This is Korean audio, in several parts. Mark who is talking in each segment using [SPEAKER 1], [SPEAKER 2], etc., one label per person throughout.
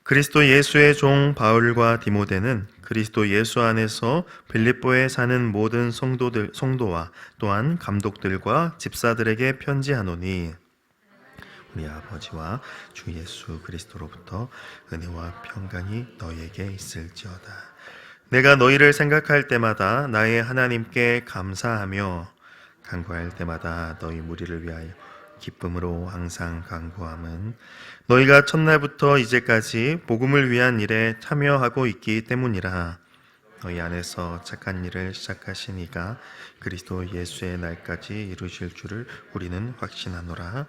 [SPEAKER 1] 그리스도 예수의 종 바울과 디모데는 그리스도 예수 안에서 빌립보에 사는 모든 성도와 또한 감독들과 집사들에게 편지하노니 우리 아버지와 주 예수 그리스도로부터 은혜와 평강이 너희에게 있을지어다. 내가 너희를 생각할 때마다 나의 하나님께 감사하며 간구할 때마다 너희 무리를 위하여 기쁨으로 항상 간구함은 너희가 첫날부터 이제까지 복음을 위한 일에 참여하고 있기 때문이라. 너희 안에서 착한 일을 시작하신 이가 그리스도 예수의 날까지 이루실 줄을 우리는 확신하노라.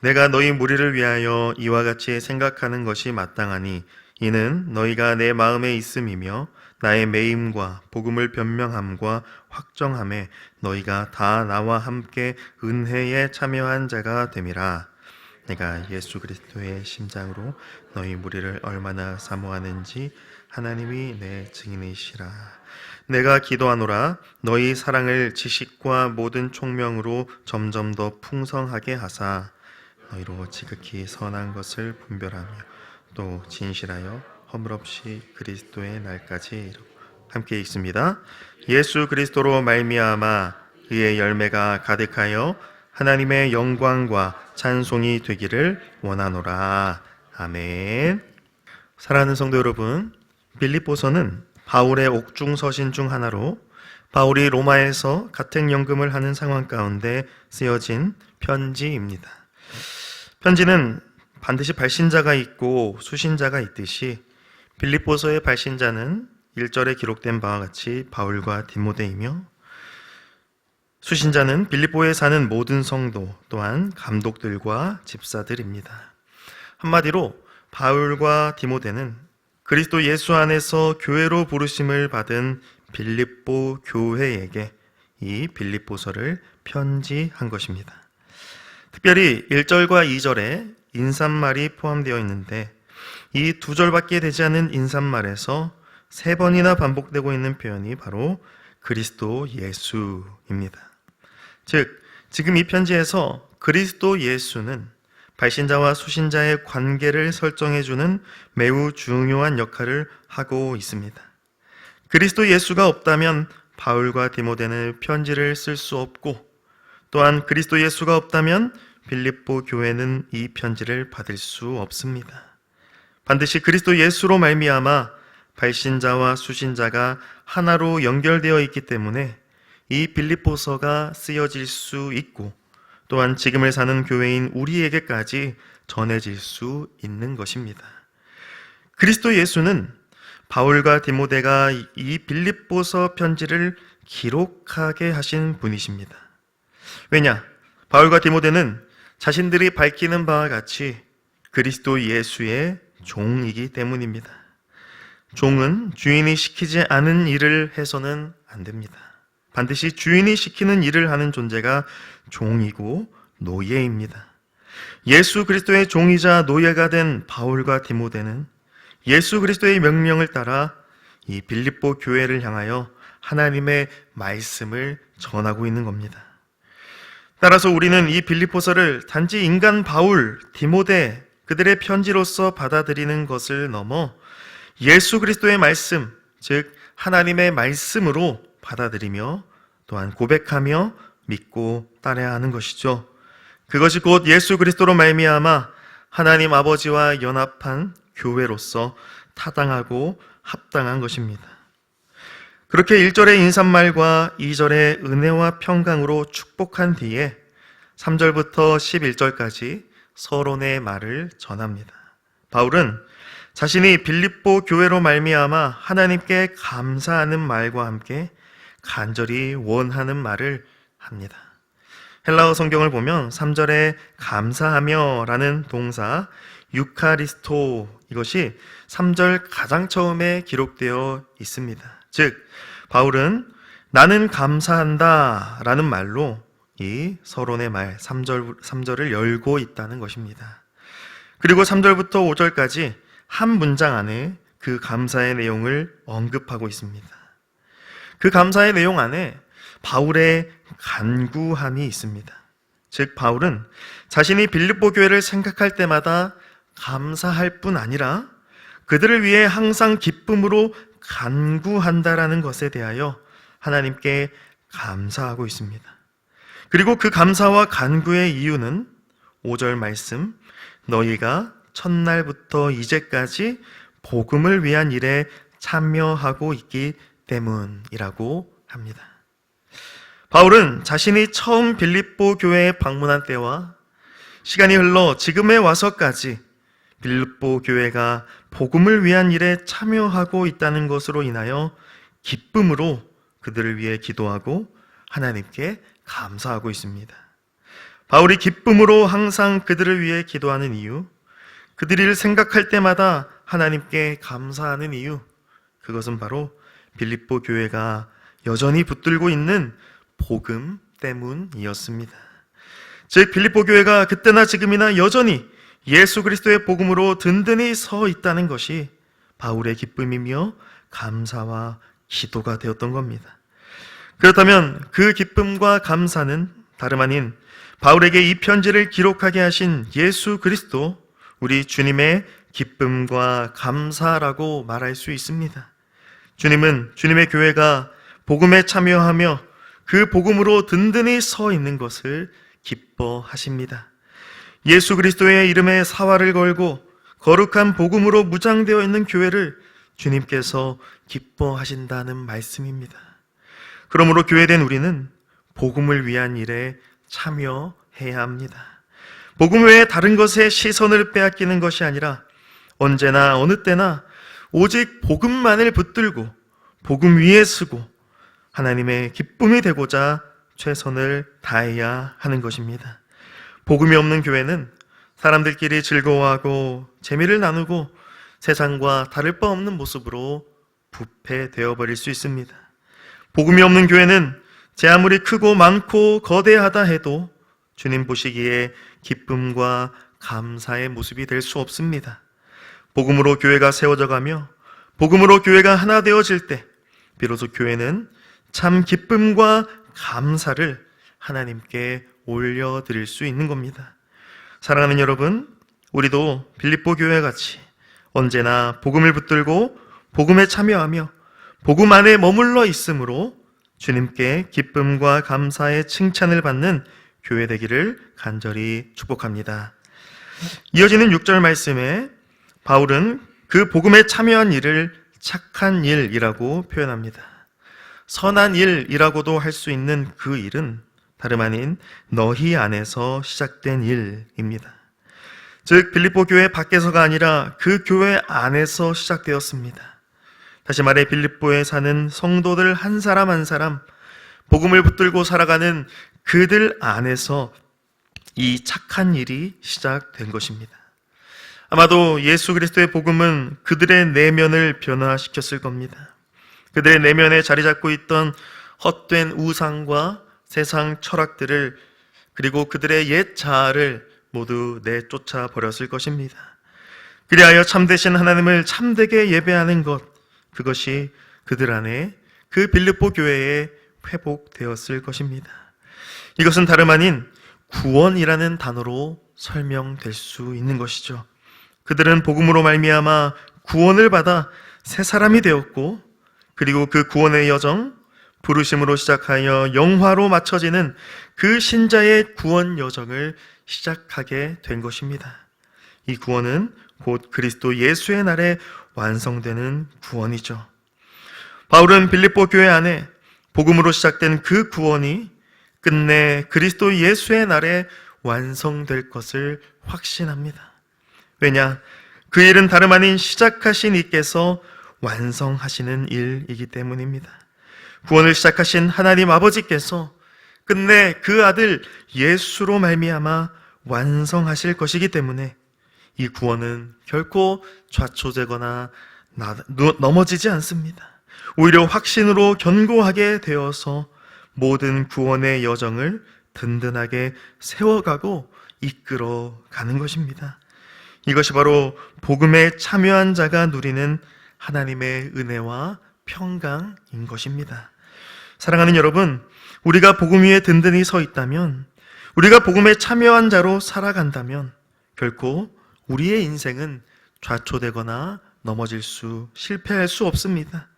[SPEAKER 1] 내가 너희 무리를 위하여 이와 같이 생각하는 것이 마땅하니 이는 너희가 내 마음에 있음이며 나의 매임과 복음을 변명함과 확정함에 너희가 다 나와 함께 은혜에 참여한 자가 됨이라. 내가 예수 그리스도의 심장으로 너희 무리를 얼마나 사모하는지 하나님이 내 증인이시라. 내가 기도하노라. 너희 사랑을 지식과 모든 총명으로 점점 더 풍성하게 하사 너희로 지극히 선한 것을 분별하며 또 진실하여 허물없이 그리스도의 날까지 이루고 함께 읽습니다. 예수 그리스도로 말미암아 그의 열매가 가득하여 하나님의 영광과 찬송이 되기를 원하노라. 아멘. 사랑하는 성도 여러분, 빌립보서는 바울의 옥중 서신 중 하나로 바울이 로마에서 가택연금을 하는 상황 가운데 쓰여진 편지입니다. 편지는 반드시 발신자가 있고 수신자가 있듯이 빌립보서의 발신자는 1절에 기록된 바와 같이 바울과 디모데이며 수신자는 빌립보에 사는 모든 성도 또한 감독들과 집사들입니다. 한마디로 바울과 디모데는 그리스도 예수 안에서 교회로 부르심을 받은 빌립보 교회에게 이 빌립보서를 편지한 것입니다. 특별히 1절과 2절에 인사말이 포함되어 있는데 이 두 절밖에 되지 않은 인사말에서 3번이나 반복되고 있는 표현이 바로 그리스도 예수입니다. 즉, 지금 이 편지에서 그리스도 예수는 발신자와 수신자의 관계를 설정해주는 매우 중요한 역할을 하고 있습니다. 그리스도 예수가 없다면 바울과 디모데는 편지를 쓸 수 없고 또한 그리스도 예수가 없다면 빌립보 교회는 이 편지를 받을 수 없습니다. 반드시 그리스도 예수로 말미암아 발신자와 수신자가 하나로 연결되어 있기 때문에 이 빌립보서가 쓰여질 수 있고 또한 지금을 사는 교회인 우리에게까지 전해질 수 있는 것입니다. 그리스도 예수는 바울과 디모데가 이 빌립보서 편지를 기록하게 하신 분이십니다. 왜냐? 바울과 디모데는 자신들이 밝히는 바와 같이 그리스도 예수의 종이기 때문입니다. 종은 주인이 시키지 않은 일을 해서는 안 됩니다. 반드시 주인이 시키는 일을 하는 존재가 종이고 노예입니다. 예수 그리스도의 종이자 노예가 된 바울과 디모데는 예수 그리스도의 명령을 따라 이 빌립보 교회를 향하여 하나님의 말씀을 전하고 있는 겁니다. 따라서 우리는 이 빌립보서를 단지 인간 바울, 디모데 그들의 편지로서 받아들이는 것을 넘어 예수 그리스도의 말씀, 즉 하나님의 말씀으로 받아들이며 또한 고백하며 믿고 따라야 하는 것이죠. 그것이 곧 예수 그리스도로 말미암아 하나님 아버지와 연합한 교회로서 타당하고 합당한 것입니다. 그렇게 1절의 인사말과 2절의 은혜와 평강으로 축복한 뒤에 3절부터 11절까지 서론의 말을 전합니다. 바울은 자신이 빌립보 교회로 말미암아 하나님께 감사하는 말과 함께 간절히 원하는 말을 합니다. 헬라어 성경을 보면 3절에 감사하며 라는 동사 유카리스토, 이것이 3절 가장 처음에 기록되어 있습니다. 즉 바울은 나는 감사한다 라는 말로 이 서론의 말 3절을 열고 있다는 것입니다. 그리고 3절부터 5절까지 한 문장 안에 그 감사의 내용을 언급하고 있습니다. 그 감사의 내용 안에 바울의 간구함이 있습니다. 즉 바울은 자신이 빌립보 교회를 생각할 때마다 감사할 뿐 아니라 그들을 위해 항상 기쁨으로 간구한다라는 것에 대하여 하나님께 감사하고 있습니다. 그리고 그 감사와 간구의 이유는 5절 말씀, 너희가 첫날부터 이제까지 복음을 위한 일에 참여하고 있기 때문이라고 합니다. 바울은 자신이 처음 빌립보 교회에 방문한 때와 시간이 흘러 지금에 와서까지 빌립보 교회가 복음을 위한 일에 참여하고 있다는 것으로 인하여 기쁨으로 그들을 위해 기도하고 하나님께 감사하고 있습니다. 바울이 기쁨으로 항상 그들을 위해 기도하는 이유, 그들을 생각할 때마다 하나님께 감사하는 이유, 그것은 바로 빌립보 교회가 여전히 붙들고 있는 복음 때문이었습니다. 즉 빌립보 교회가 그때나 지금이나 여전히 예수 그리스도의 복음으로 든든히 서 있다는 것이 바울의 기쁨이며 감사와 기도가 되었던 겁니다. 그렇다면 그 기쁨과 감사는 다름 아닌 바울에게 이 편지를 기록하게 하신 예수 그리스도, 우리 주님의 기쁨과 감사라고 말할 수 있습니다. 주님은 주님의 교회가 복음에 참여하며 그 복음으로 든든히 서 있는 것을 기뻐하십니다. 예수 그리스도의 이름에 사활을 걸고 거룩한 복음으로 무장되어 있는 교회를 주님께서 기뻐하신다는 말씀입니다. 그러므로 교회된 우리는 복음을 위한 일에 참여해야 합니다. 복음 외에 다른 것에 시선을 빼앗기는 것이 아니라 언제나 어느 때나 오직 복음만을 붙들고 복음 위에 서고 하나님의 기쁨이 되고자 최선을 다해야 하는 것입니다. 복음이 없는 교회는 사람들끼리 즐거워하고 재미를 나누고 세상과 다를 바 없는 모습으로 부패되어 버릴 수 있습니다. 복음이 없는 교회는 제 아무리 크고 많고 거대하다 해도 주님 보시기에 기쁨과 감사의 모습이 될 수 없습니다. 복음으로 교회가 세워져 가며 복음으로 교회가 하나 되어질 때 비로소 교회는 참 기쁨과 감사를 하나님께 올려드릴 수 있는 겁니다. 사랑하는 여러분, 우리도 빌립보 교회 같이 언제나 복음을 붙들고 복음에 참여하며 복음 안에 머물러 있으므로 주님께 기쁨과 감사의 칭찬을 받는 교회 되기를 간절히 축복합니다. 이어지는 6절 말씀에 바울은 그 복음에 참여한 일을 착한 일이라고 표현합니다. 선한 일이라고도 할 수 있는 그 일은 다름 아닌 너희 안에서 시작된 일입니다. 즉 빌립보 교회 밖에서가 아니라 그 교회 안에서 시작되었습니다. 다시 말해 빌립보에 사는 성도들 한 사람 한 사람, 복음을 붙들고 살아가는 그들 안에서 이 착한 일이 시작된 것입니다. 아마도 예수 그리스도의 복음은 그들의 내면을 변화시켰을 겁니다. 그들의 내면에 자리 잡고 있던 헛된 우상과 세상 철학들을, 그리고 그들의 옛 자아를 모두 내쫓아 버렸을 것입니다. 그리하여 참되신 하나님을 참되게 예배하는 것, 그것이 그들 안에 그 빌립보 교회에 회복되었을 것입니다. 이것은 다름 아닌 구원이라는 단어로 설명될 수 있는 것이죠. 그들은 복음으로 말미암아 구원을 받아 새 사람이 되었고, 그리고 그 구원의 여정, 부르심으로 시작하여 영화로 맞춰지는 그 신자의 구원 여정을 시작하게 된 것입니다. 이 구원은 곧 그리스도 예수의 날에 완성되는 구원이죠. 바울은 빌립보 교회 안에 복음으로 시작된 그 구원이 끝내 그리스도 예수의 날에 완성될 것을 확신합니다. 왜냐? 그 일은 다름 아닌 시작하신 이께서 완성하시는 일이기 때문입니다. 구원을 시작하신 하나님 아버지께서 끝내 그 아들 예수로 말미암아 완성하실 것이기 때문에 이 구원은 결코 좌초되거나 넘어지지 않습니다. 오히려 확신으로 견고하게 되어서 모든 구원의 여정을 든든하게 세워가고 이끌어가는 것입니다. 이것이 바로 복음에 참여한 자가 누리는 하나님의 은혜와 평강인 것입니다. 사랑하는 여러분, 우리가 복음 위에 든든히 서 있다면, 우리가 복음에 참여한 자로 살아간다면 결코 우리의 인생은 좌초되거나 실패할 수 없습니다.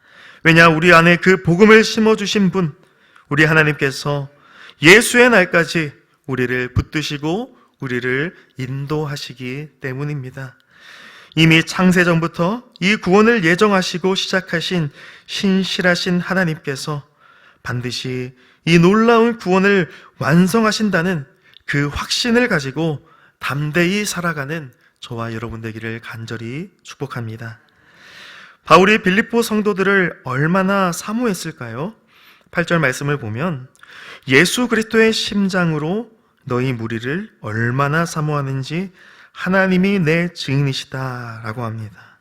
[SPEAKER 1] 왜냐, 우리 안에 그 복음을 심어주신 분, 우리 하나님께서 예수의 날까지 우리를 붙드시고 우리를 인도하시기 때문입니다. 이미 창세전부터 이 구원을 예정하시고 시작하신 신실하신 하나님께서 반드시 이 놀라운 구원을 완성하신다는 그 확신을 가지고 담대히 살아가는 저와 여러분 되기를 간절히 축복합니다. 바울이 빌립보 성도들을 얼마나 사모했을까요? 8절 말씀을 보면 예수 그리스도의 심장으로 너희 무리를 얼마나 사모하는지 하나님이 내 증인이시다 라고 합니다.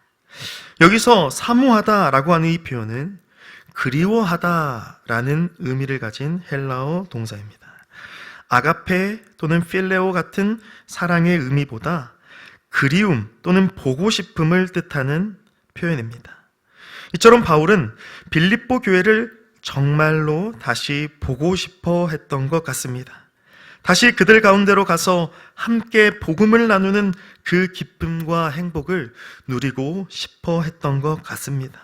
[SPEAKER 1] 여기서 사모하다 라고 하는 이 표현은 그리워하다 라는 의미를 가진 헬라어 동사입니다. 아가페 또는 필레오 같은 사랑의 의미보다 그리움 또는 보고 싶음을 뜻하는 표현입니다. 이처럼 바울은 빌립보 교회를 정말로 다시 보고 싶어 했던 것 같습니다. 다시 그들 가운데로 가서 함께 복음을 나누는 그 기쁨과 행복을 누리고 싶어 했던 것 같습니다.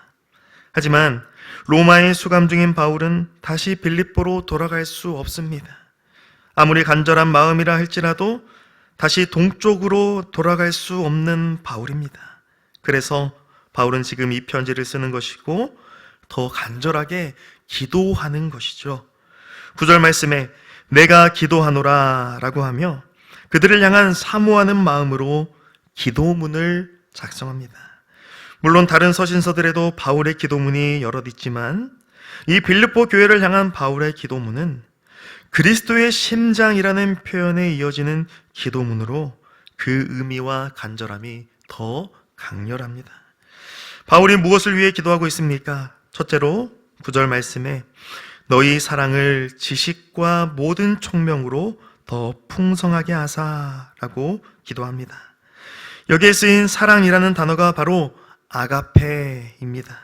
[SPEAKER 1] 하지만 로마에 수감 중인 바울은 다시 빌립보로 돌아갈 수 없습니다. 아무리 간절한 마음이라 할지라도 다시 동쪽으로 돌아갈 수 없는 바울입니다. 그래서 바울은 지금 이 편지를 쓰는 것이고 더 간절하게 기도하는 것이죠. 9절 말씀에 내가 기도하노라 라고 하며 그들을 향한 사모하는 마음으로 기도문을 작성합니다. 물론 다른 서신서들에도 바울의 기도문이 여럿 있지만 이 빌립보 교회를 향한 바울의 기도문은 그리스도의 심장이라는 표현에 이어지는 기도문으로 그 의미와 간절함이 더 강렬합니다. 바울이 무엇을 위해 기도하고 있습니까? 첫째로 9절 말씀에 너희 사랑을 지식과 모든 총명으로 더 풍성하게 하사라고 기도합니다. 여기에 쓰인 사랑이라는 단어가 바로 아가페입니다.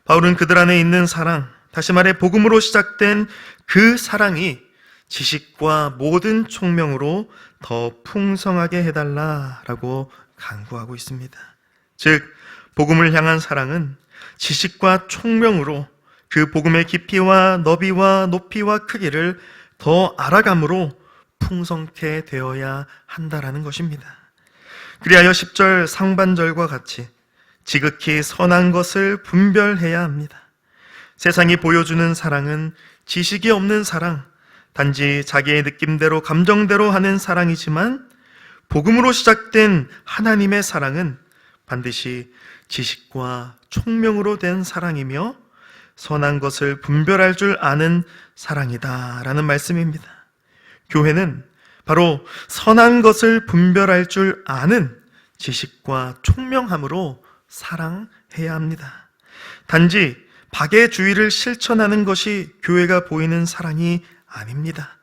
[SPEAKER 1] 바울은 그들 안에 있는 사랑, 다시 말해 복음으로 시작된 그 사랑이 지식과 모든 총명으로 더 풍성하게 해달라라고 간구하고 있습니다. 즉, 복음을 향한 사랑은 지식과 총명으로 그 복음의 깊이와 너비와 높이와 크기를 더 알아감으로 풍성케 되어야 한다라는 것입니다. 그리하여 10절 상반절과 같이 지극히 선한 것을 분별해야 합니다. 세상이 보여주는 사랑은 지식이 없는 사랑, 단지 자기의 느낌대로 감정대로 하는 사랑이지만 복음으로 시작된 하나님의 사랑은 반드시 지식과 총명으로 된 사랑이며 선한 것을 분별할 줄 아는 사랑이다라는 말씀입니다. 교회는 바로 선한 것을 분별할 줄 아는 지식과 총명함으로 사랑해야 합니다. 단지 박의 주의를 실천하는 것이 교회가 보이는 사랑이 아닙니다.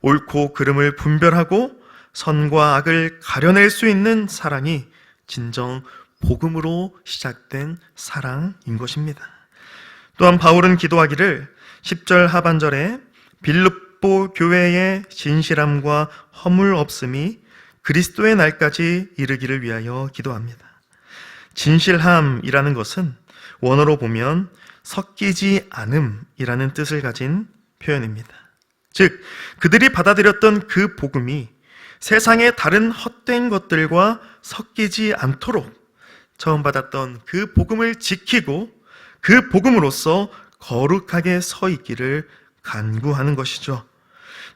[SPEAKER 1] 옳고 그름을 분별하고 선과 악을 가려낼 수 있는 사랑이 진정 복음으로 시작된 사랑인 것입니다. 또한 바울은 기도하기를 10절 하반절에 빌립보 교회의 진실함과 허물 없음이 그리스도의 날까지 이르기를 위하여 기도합니다. 진실함이라는 것은 원어로 보면 섞이지 않음이라는 뜻을 가진 표현입니다. 즉, 그들이 받아들였던 그 복음이 세상의 다른 헛된 것들과 섞이지 않도록 처음 받았던 그 복음을 지키고 그 복음으로서 거룩하게 서 있기를 간구하는 것이죠.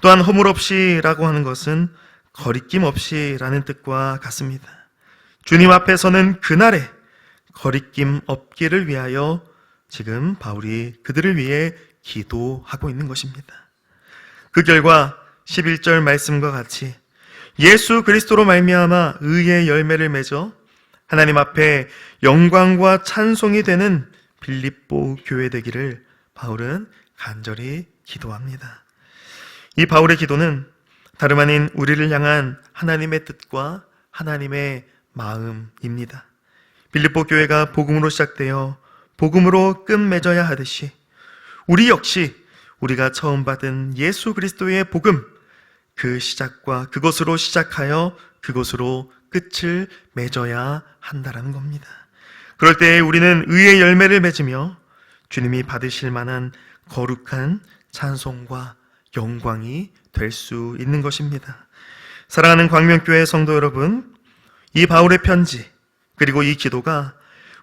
[SPEAKER 1] 또한 허물 없이라고 하는 것은 거리낌 없이라는 뜻과 같습니다. 주님 앞에 서는 그날에 거리낌 없기를 위하여 지금 바울이 그들을 위해 기도하고 있는 것입니다. 그 결과 11절 말씀과 같이 예수 그리스도로 말미암아 의의 열매를 맺어 하나님 앞에 영광과 찬송이 되는 빌립보 교회 되기를 바울은 간절히 기도합니다. 이 바울의 기도는 다름 아닌 우리를 향한 하나님의 뜻과 하나님의 마음입니다. 빌립보 교회가 복음으로 시작되어 복음으로 끝맺어야 하듯이 우리 역시 우리가 처음 받은 예수 그리스도의 복음, 그 시작과 그것으로 시작하여 그것으로 끝을 맺어야 한다는 겁니다. 그럴 때 우리는 의의 열매를 맺으며 주님이 받으실 만한 거룩한 찬송과 영광이 될 수 있는 것입니다. 사랑하는 광명교회 성도 여러분, 이 바울의 편지 그리고 이 기도가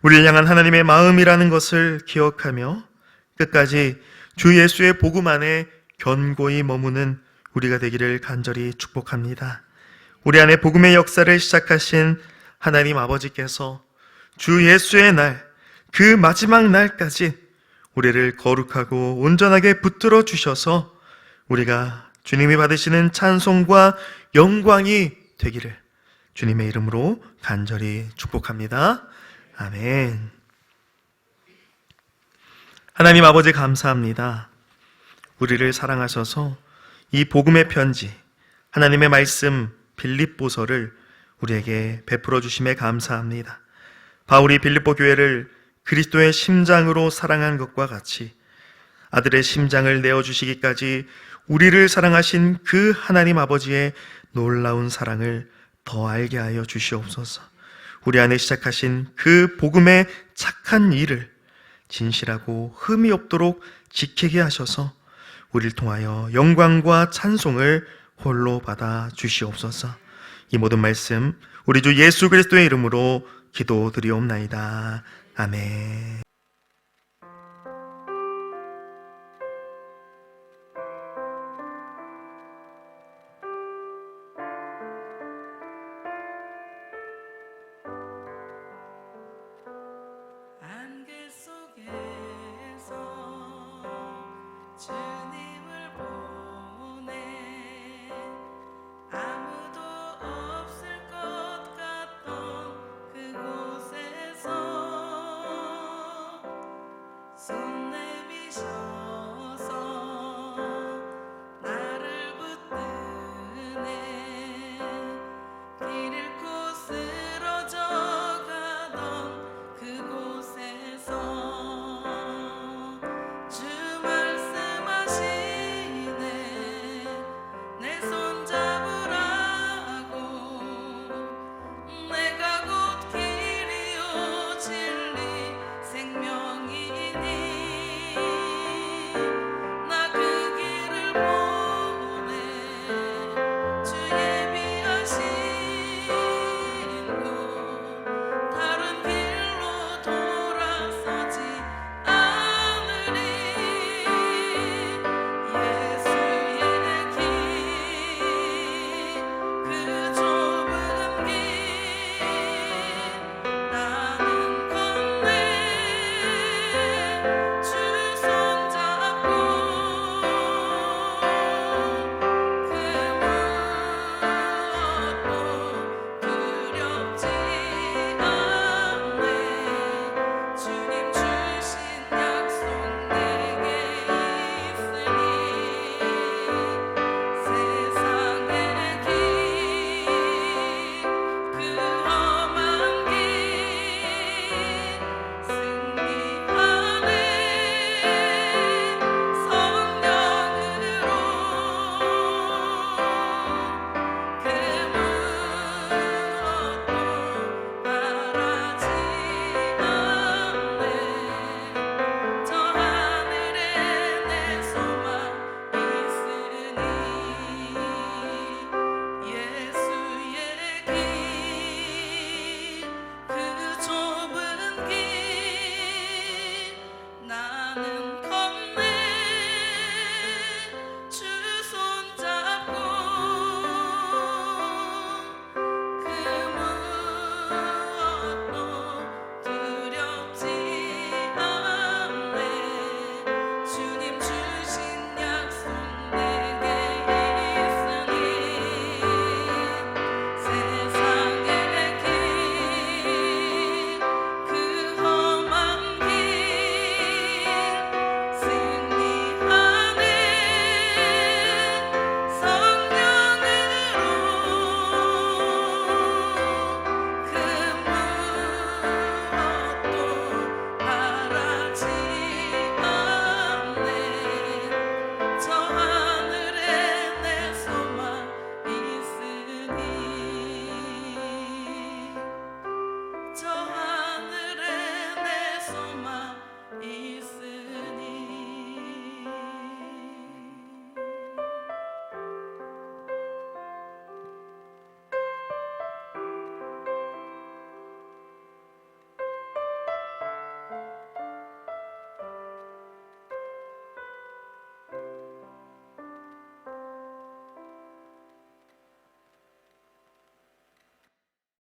[SPEAKER 1] 우리를 향한 하나님의 마음이라는 것을 기억하며 끝까지 주 예수의 복음 안에 견고히 머무는 우리가 되기를 간절히 축복합니다. 우리 안에 복음의 역사를 시작하신 하나님 아버지께서 주 예수의 날, 그 마지막 날까지 우리를 거룩하고 온전하게 붙들어 주셔서 우리가 주님이 받으시는 찬송과 영광이 되기를 주님의 이름으로 간절히 축복합니다. 아멘. 하나님 아버지 감사합니다. 우리를 사랑하셔서 이 복음의 편지, 하나님의 말씀 빌립보서를 우리에게 베풀어 주심에 감사합니다. 바울이 빌립보 교회를 그리스도의 심장으로 사랑한 것과 같이 아들의 심장을 내어주시기까지 우리를 사랑하신 그 하나님 아버지의 놀라운 사랑을 더 알게 하여 주시옵소서. 우리 안에 시작하신 그 복음의 착한 일을 진실하고 흠이 없도록 지키게 하셔서 우리를 통하여 영광과 찬송을 홀로 받아 주시옵소서. 이 모든 말씀 우리 주 예수 그리스도의 이름으로 기도드리옵나이다. 아멘.